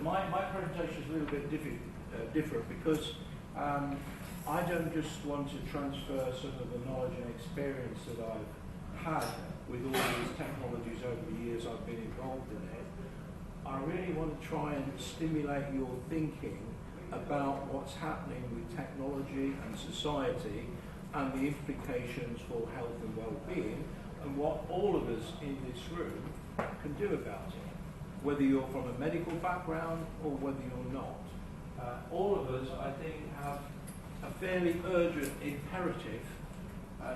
my presentation is a little bit different because I don't just want to transfer some of the knowledge and experience that I've had with all these technologies over the years I've been involved in it. I really want to try and stimulate your thinking about what's happening with technology and society and the implications for health and well-being and what all of us in this room can do about it, whether you're from a medical background or whether you're not. All of us, I think, have a fairly urgent imperative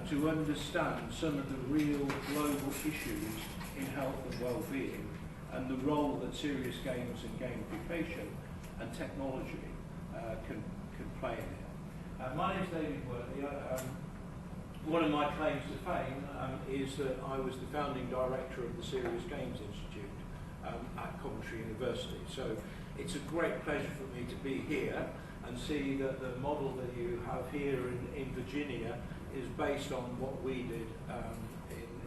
to understand some of the real global issues in health and well-being and the role that serious games and gamification and technology can play in it. My name is David Wortley. One of my claims to fame is that I was the founding director of the Serious Games Institute at Coventry University. So it's a great pleasure for me to be here and see that the model that you have here in Virginia is based on what we did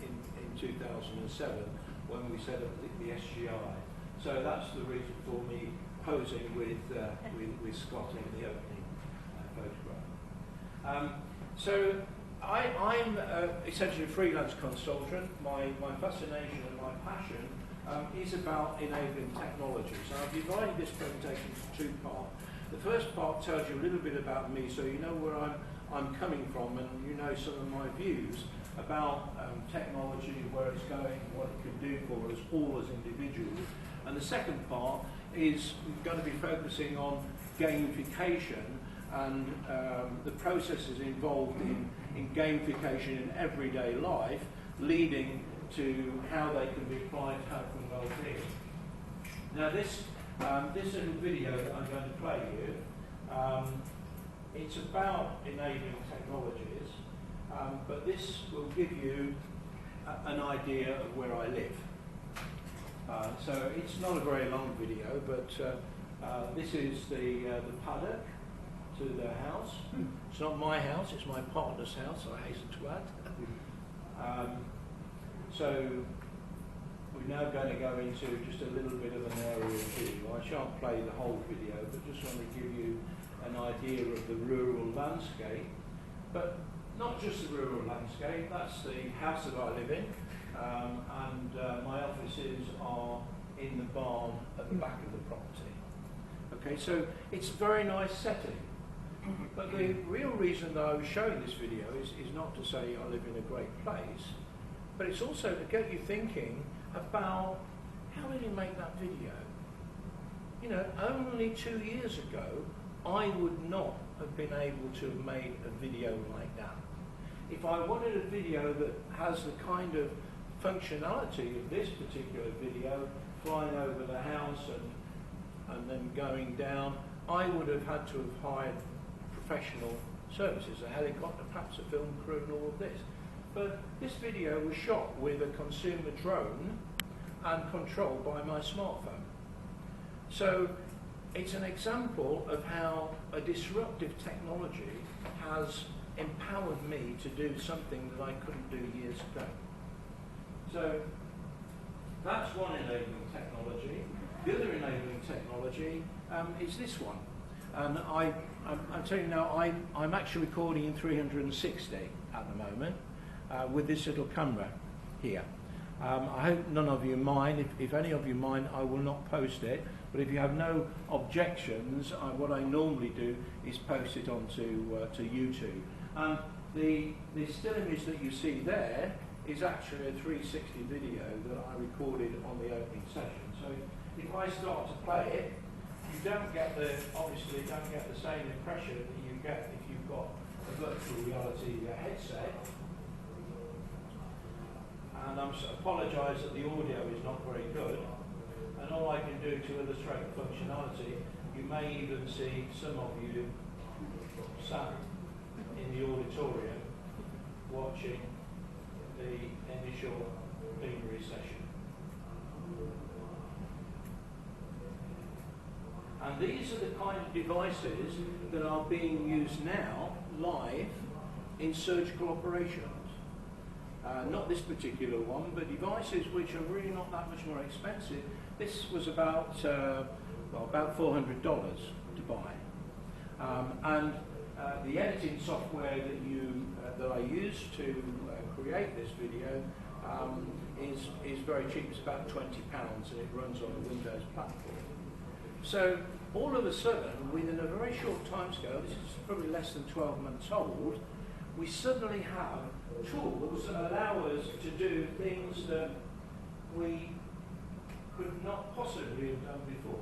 in 2007 when we set up the SGI. So that's the reason for me posing with Scott in the opening photograph. So I'm essentially a freelance consultant. My fascination and my passion is about enabling technology. So I've divided this presentation into two parts. The first part tells you a little bit about me, so you know where I'm coming from, and you know some of my views about technology, where it's going, what it can do for us all as individuals. And the second part is going to be focusing on gamification and the processes involved in gamification in everyday life, leading to how they can be applied to health and well-being. Now this little video that I'm going to play you, it's about enabling technologies, but this will give you an idea of where I live. So it's not a very long video, but this is the paddock to the house. It's not my house, it's my partner's house, I hasten to add. So we're now going to go into just a little bit of an aerial view. I shan't play the whole video, but just want to give you an idea of the rural landscape. But not just the rural landscape, that's the house that I live in, and my offices are in the barn at the back of the property. Okay, so it's a very nice setting. But the real reason that I was showing this video is not to say I live in a great place, but it's also to get you thinking about how did he make that video? You know, only 2 years ago, I would not have been able to have made a video like that. If I wanted a video that has the kind of functionality of this particular video, flying over the house and then going down, I would have had to have hired professional services, a helicopter, perhaps a film crew and all of this. But this video was shot with a consumer drone and controlled by my smartphone. So it's an example of how a disruptive technology has empowered me to do something that I couldn't do years ago. So that's one enabling technology. The other enabling technology is this one. And I'm telling you now, I'm actually recording in 360 at the moment with this little camera here. I hope none of you mind. If any of you mind, I will not post it. But if you have no objections, what I normally do is post it onto to YouTube. And the still image that you see there is actually a 360 video that I recorded on the opening session. So if I start to play it, you obviously don't get the same impression that you get if you've got a virtual reality headset. And I apologise that the audio is not very good. And all I can do to illustrate the functionality, you may even see some of you sat in the auditorium watching the initial plenary session. And these are the kind of devices that are being used now live in surgical operations. Not this particular one, but devices which are really not that much more expensive. This was about well, about $400 to buy. And the editing software that I use to create this video is very cheap. It's about £20 and it runs on a Windows platform. So all of a sudden, within a very short timescale, this is probably less than 12 months old, we suddenly have tools that allow us to do things that we could not possibly have done before.